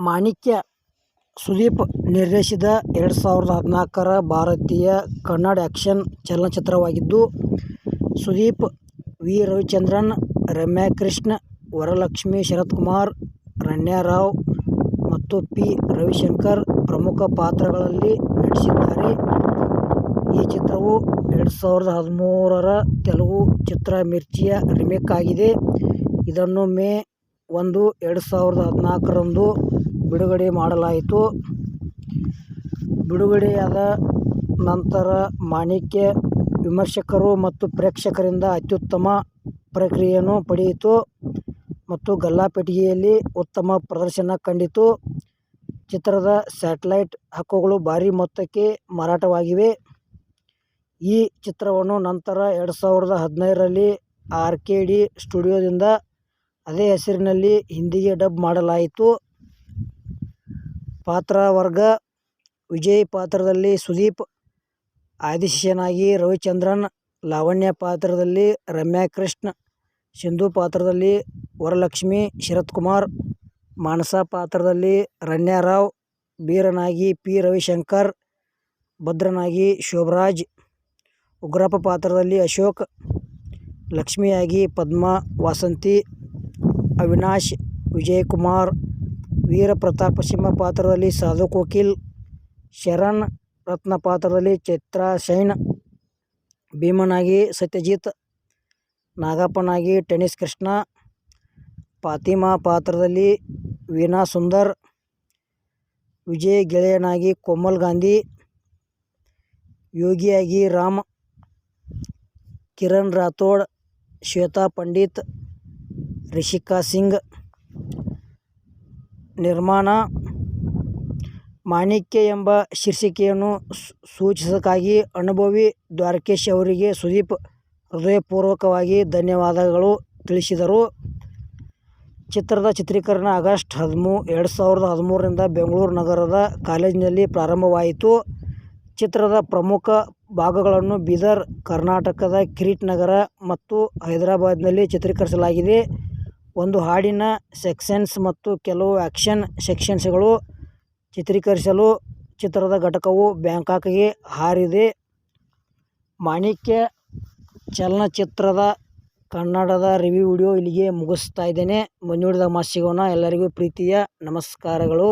ಮಾಣಿಕ್ಯ ಸುದೀಪ್ ನಿರ್ದೇಶಿಸಿದ 2014ರ ಭಾರತೀಯ Kannada action ಚಲನಚಿತ್ರವಾಗಿದ್ದು, Sudeep, V. Ravichandran, Ramya Krishna, Varalakshmi Sharathkumar, ರಣ್ಯಾ Rao ಮತ್ತು ಪಿ. ರವಿಶಂಕರ್ ಪ್ರಮುಖ ಪಾತ್ರಗಳಲ್ಲಿ ನಟಿಸಿದ್ದಾರೆ. ಈ ಚಿತ್ರವು 2013ರ ತೆಲುಗು ಚಿತ್ರ ಮಿರ್ಚಿಯ ರೀಮೇಕ್ ಆಗಿದೆ. ಇದನ್ನು ಮೇ 1, 2014ರಂದು ಬಿಡುಗಡೆ ಮಾಡಲಾಯಿತು. ಬಿಡುಗಡೆಯಾದ ನಂತರ ಮಾಣಿಕ್ಯ ವಿಮರ್ಶಕರು ಮತ್ತು ಪ್ರೇಕ್ಷಕರಿಂದ ಅತ್ಯುತ್ತಮ ಪ್ರತಿಕ್ರಿಯೆಯನ್ನು ಪಡೆಯಿತು ಮತ್ತು ಗಲ್ಲಾಪೆಟ್ಟಿಗೆಯಲ್ಲಿ ಉತ್ತಮ ಪ್ರದರ್ಶನ ಕಂಡಿತು. ಚಿತ್ರದ ಸ್ಯಾಟಲೈಟ್ ಹಕ್ಕುಗಳು ಭಾರೀ ಮೊತ್ತಕ್ಕೆ ಮಾರಾಟವಾಗಿವೆ. ಈ ಚಿತ್ರವನ್ನು ನಂತರ 2015ರಲ್ಲಿ ಆರ್ಕೆಡಿ ಸ್ಟುಡಿಯೋದಿಂದ ಅದೇ ಹೆಸರಿನಲ್ಲಿ ಹಿಂದಿಗೆ ಡಬ್ ಮಾಡಲಾಯಿತು. ಪಾತ್ರವರ್ಗ: ವಿಜಯ್ ಪಾತ್ರದಲ್ಲಿ ಸುದೀಪ್, ಆದಿಶೇಷನಾಗಿ ರವಿಚಂದ್ರನ್, ಲಾವಣ್ಯ ಪಾತ್ರದಲ್ಲಿ ರಮ್ಯಾ ಕೃಷ್ಣ, ಸಿಂಧು ಪಾತ್ರದಲ್ಲಿ ವರಲಕ್ಷ್ಮಿ ಶರತ್ಕುಮಾರ್, ಮಾನಸ ಪಾತ್ರದಲ್ಲಿ ರಣ್ಯಾ ರಾವ್, ಬೀರನಾಗಿ ಪಿ. ರವಿಶಂಕರ್, ಭದ್ರನಾಗಿ ಶೋಭರಾಜ್, ಉಗ್ರಪ್ಪ ಪಾತ್ರದಲ್ಲಿ ಅಶೋಕ್, ಲಕ್ಷ್ಮಿಯಾಗಿ ಪದ್ಮಾ ವಾಸಂತಿ, ಅವಿನಾಶ್, ವಿಜಯಕುಮಾರ್, ವೀರಪ್ರತಾಪ ಸಿಂಹ ಪಾತ್ರದಲ್ಲಿ ಸಾಧು ಕೋಕಿಲ್, ಶರಣ್ ರತ್ನ ಪಾತ್ರದಲ್ಲಿ ಚೈತ್ರಾ ಶೈನ್, ಭೀಮನಾಗಿ ಸತ್ಯಜಿತ್, ನಾಗಪ್ಪನಾಗಿ ಟೆನ್ನಿಸ್ ಕೃಷ್ಣ, ಫಾತಿಮಾ ಪಾತ್ರದಲ್ಲಿ ವೀಣಾ ಸುಂದರ್, ವಿಜಯ್ ಗೆಳೆಯನಾಗಿ ಕೋಮಲ್ ಗಾಂಧಿ, ಯೋಗಿಯಾಗಿ ರಾಮ್, ಕಿರಣ್ ರಾಥೋಡ್, ಶ್ವೇತಾ ಪಂಡಿತ್, ರಿಷಿಕಾ ಸಿಂಗ್. ನಿರ್ಮಾಣ: ಮಾಣಿಕ್ಯ ಎಂಬ ಶೀರ್ಷಿಕೆಯನ್ನು ಸೂಚಿಸುವುದಕ್ಕಾಗಿ ಅನುಭವಿ ದ್ವಾರಕೀಶ್ ಅವರಿಗೆ ಸುದೀಪ್ ಹೃದಯಪೂರ್ವಕವಾಗಿ ಧನ್ಯವಾದಗಳು ತಿಳಿಸಿದರು. ಚಿತ್ರದ ಚಿತ್ರೀಕರಣ ಆಗಸ್ಟ್ 2013ರಿಂದ ಬೆಂಗಳೂರು ನಗರದ ಕಾಲೇಜಿನಲ್ಲಿ ಪ್ರಾರಂಭವಾಯಿತು. ಚಿತ್ರದ ಪ್ರಮುಖ ಭಾಗಗಳನ್ನು ಬೀದರ್, ಕರ್ನಾಟಕದ ಕಿರೀಟ್ ನಗರ ಮತ್ತು ಹೈದರಾಬಾದ್ನಲ್ಲಿ ಚಿತ್ರೀಕರಿಸಲಾಗಿದೆ. ಒಂದು ಹಾಡಿನ ಸೆಕ್ವೆನ್ಸ್ ಮತ್ತು ಕೆಲವು ಆ್ಯಕ್ಷನ್ ಸೀಕ್ವೆನ್ಸ್ಗಳು ಚಿತ್ರೀಕರಿಸಲು ಚಿತ್ರದ ಘಟಕವು ಬ್ಯಾಂಕಾಕ್ಗೆ ಹಾರಿದೆ. ಮಾಣಿಕ್ಯ ಚಲನಚಿತ್ರದ ಕನ್ನಡದ ರಿವ್ಯೂ ವಿಡಿಯೋ ಇಲ್ಲಿಗೆ ಮುಗಿಸ್ತಾ ಇದ್ದೇನೆ. ಮುಂದಿನ ವಿಡಿಯೋದಾಗ ಮತ್ತೆ ಸಿಗೋಣ. ಎಲ್ಲರಿಗೂ ಪ್ರೀತಿಯ ನಮಸ್ಕಾರಗಳು.